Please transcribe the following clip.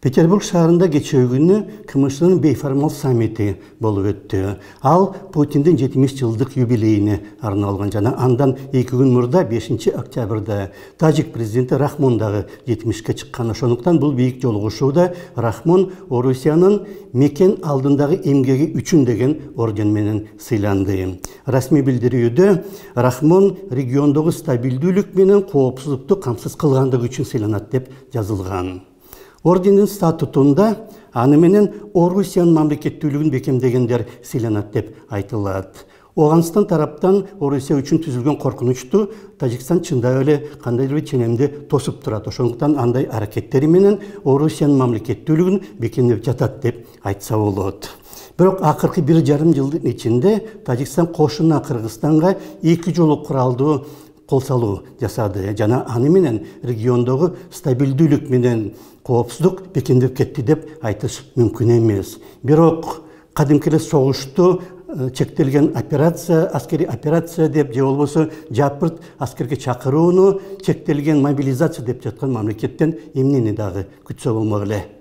Петербург шаарында geçen günü Кымышлын бейформал саммити болып өтті. Ал Путиндин 70 жылдық юбилейіне арналған жана андан 2 күн мурда 5 октябрда Тажик президенти Рахмондағы 70-ке чыккан. Ошондуктан бул бийик жолугушууда Рахмон Орусиянын мекен алдындағы эмгеги үчүн деген орден менен сыйланды. Расмий билдирүүдө Рахмон региондогу стабилдүүлүк менен коопсуздукту камсыз кылгандыгы үчүн сыйланат деп жазылган. Орденин статутунда аны менен Орусиянын мамлекеттүүлүгүн бекемдегендер сыйланат деп айтылат. Оғанстан тараптан Орусия үчүн түзүлгөн коркунучту Тажикстан чындап эле кандайдыр бир ченемди тосуп турат. Ошондуктан андай аракеттери менен Орусиянын мамлекеттүүлүгүн бекемдеп жатат деп айтса болот. Бирок акыркы 1,5 жылдын ичинде Тажикстан кошуна Кыргызстанга 2 жолу куралдуу кол салуу жасады. Жана аны менен региондогу стабилдүүлүк менен коопсуздук бекемдеп кетти деп айтыш мүмкүн эмес. Бирок кадимки эле согушту чектелген операция, аскери операция деп же болбосо жапырт аскерге чакырууну чектелген мобилизация деп жаткан мамлекеттен эмнени дагы күтсө болмок эле.